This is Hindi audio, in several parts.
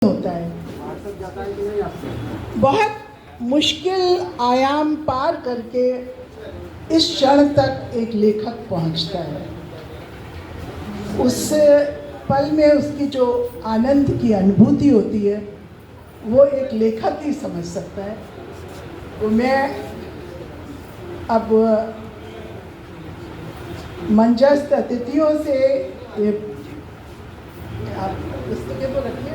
होता है। बहुत मुश्किल आयाम पार करके इस क्षण तक एक लेखक पहुंचता है। उस पल में उसकी जो आनंद की अनुभूति होती है वो एक लेखक ही समझ सकता है। तो मैं अब मंचस्थ अतिथियों से आप पुस्तकें तो रखिए,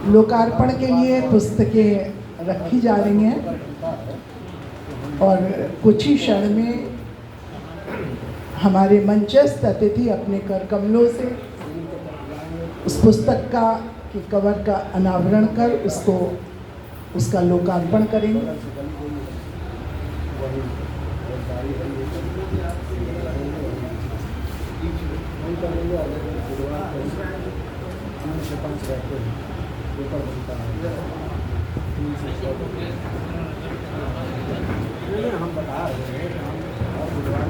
लोकार्पण के लिए पुस्तकें रखी जा रही हैं और कुछ ही क्षण में हमारे मंचस्थ अतिथि अपने कर कमलों से उस पुस्तक का के कवर का अनावरण कर उसका लोकार्पण करेंगे। हम बता रहे हैं हम बुधवार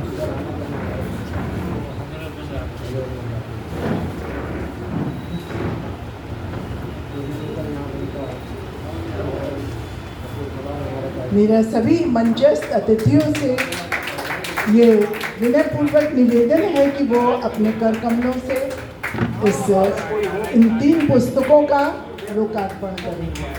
मेरा सभी मंचस्थ अतिथियों से ये विनयपूर्वक निवेदन है कि वो अपने कर कमलों से इन 3 पुस्तकों का लोकार्पण करेंगे।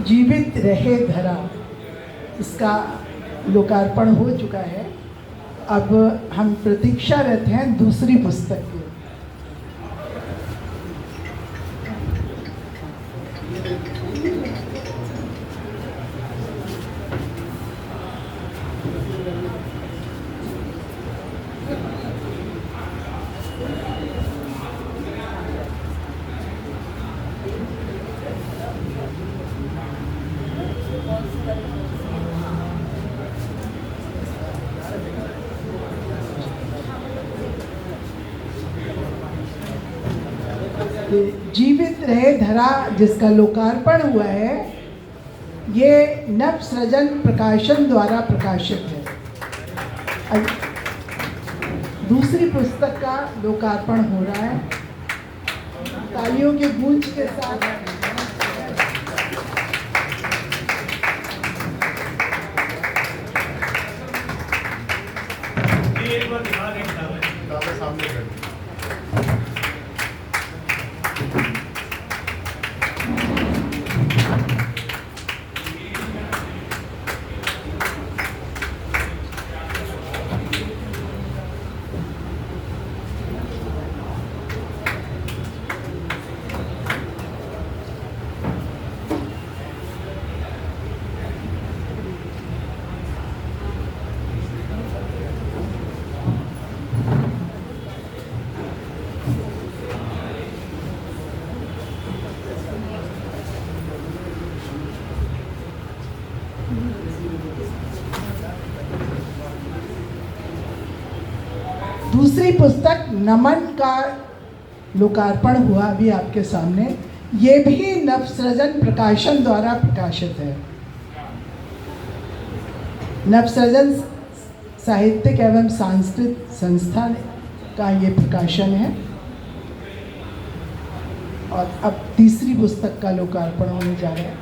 जीवित रहे धरा, इसका लोकार्पण हो चुका है। अब हम प्रतीक्षारत हैं दूसरी पुस्तक की। जीवित रहे धरा जिसका लोकार्पण हुआ है, ये नव सृजन प्रकाशन द्वारा प्रकाशित है। दूसरी पुस्तक का लोकार्पण हो रहा है। तालियों के गूंज के साथ दूसरी पुस्तक नमन का लोकार्पण हुआ अभी आपके सामने। ये भी नवसृजन प्रकाशन द्वारा प्रकाशित है। नवसृजन साहित्यिक एवं सांस्कृतिक संस्थान का ये प्रकाशन है। और अब तीसरी पुस्तक का लोकार्पण होने जा रहा है।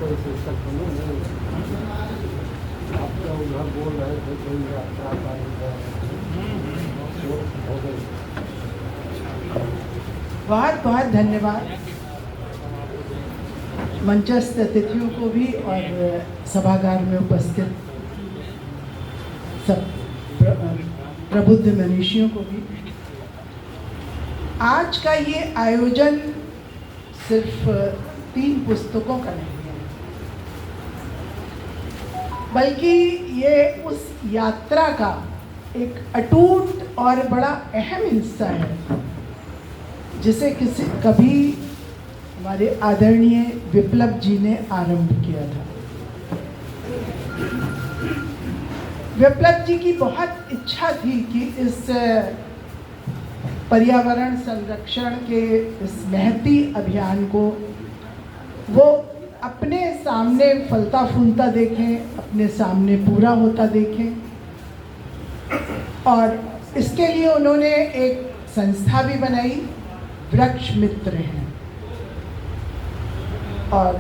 कोई शीर्षक तो नहीं। आप तो उधर बोल रहे थे कोई यात्रा का हो गई। बहुत बहुत धन्यवाद मंचस्थ अतिथियों को भी और सभागार में उपस्थित सब प्रबुद्ध मनीषियों को भी। आज का ये आयोजन सिर्फ 3 पुस्तकों का नहीं है, बल्कि ये उस यात्रा का एक अटूट और बड़ा अहम हिस्सा है जिसे कभी हमारे आदरणीय विप्लव जी ने आरंभ किया था। विप्लव जी की बहुत इच्छा थी कि इस पर्यावरण संरक्षण के इस महती अभियान को वो अपने सामने फलता फूलता देखें, अपने सामने पूरा होता देखें। और इसके लिए उन्होंने एक संस्था भी बनाई, वृक्ष मित्र हैं, और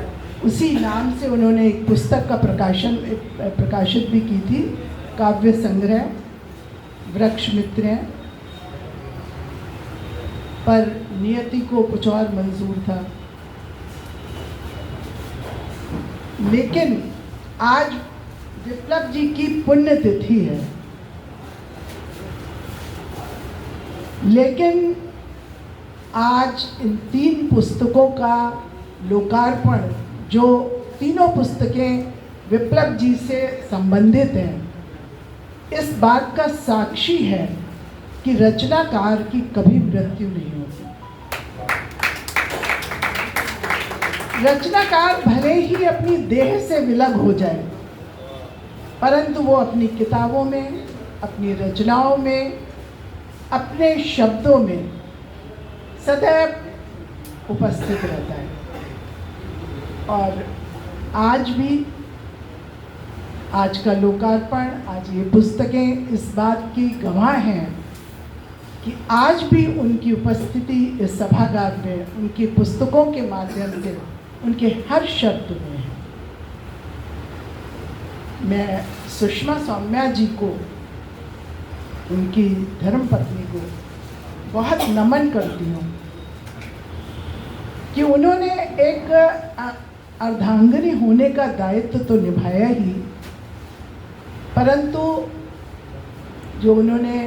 उसी नाम से उन्होंने एक पुस्तक का प्रकाशित भी की थी, काव्य संग्रह वृक्ष मित्र हैं। पर नियति को कुछ और मंजूर था। लेकिन आज विप्लव जी की पुण्यतिथि है, लेकिन आज इन 3 पुस्तकों का लोकार्पण, जो तीनों पुस्तकें विप्लव जी से संबंधित हैं, इस बात का साक्षी है कि रचनाकार की कभी मृत्यु नहीं होती। रचनाकार भले ही अपनी देह से विलग हो जाए, परंतु वो अपनी किताबों में, अपनी रचनाओं में, अपने शब्दों में सदैव उपस्थित रहता है। और आज भी, आज का लोकार्पण, आज ये पुस्तकें इस बात की गवाह हैं कि आज भी उनकी उपस्थिति इस सभागार में, उनकी पुस्तकों के माध्यम से, उनके हर शब्द में है। मैं सुषमा सौम्या जी को, उनकी धर्मपत्नी को बहुत नमन करती हूँ कि उन्होंने एक अर्धांगिनी होने का दायित्व तो निभाया ही, परंतु जो उन्होंने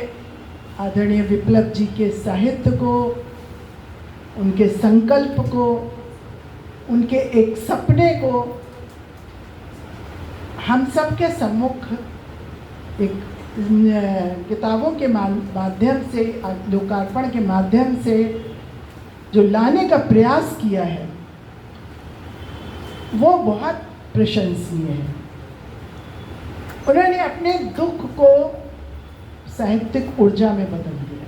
आदरणीय विप्लव जी के साहित्य को, उनके संकल्प को, उनके एक सपने को हम सब के सम्मुख एक किताबों के माध्यम से, लोकार्पण के माध्यम से जो लाने का प्रयास किया है, वो बहुत प्रशंसनीय है। उन्होंने अपने दुख को साहित्यिक ऊर्जा में बदल दिया,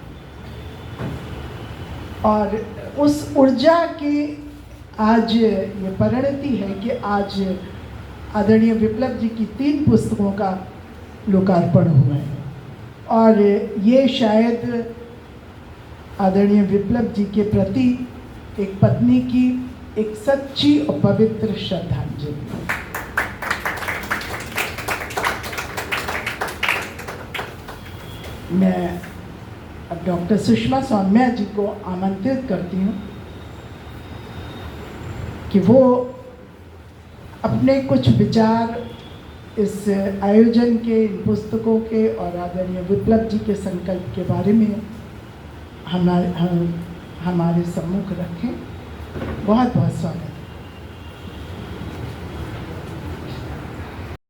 और उस ऊर्जा की आज ये परिणति है कि आज आदरणीय विप्लव जी की 3 पुस्तकों का लोकार्पण हुआ है। और ये शायद आदरणीय विप्लव जी के प्रति एक पत्नी की एक सच्ची और पवित्र श्रद्धांजलि। मैं अब डॉक्टर सुषमा सौम्या जी को आमंत्रित करती हूँ कि वो अपने कुछ विचार इस आयोजन के, इन पुस्तकों के और आदरणीय विप्लव जी के संकल्प के बारे में हमारे सम्मुख रखें। बहुत बहुत स्वागत।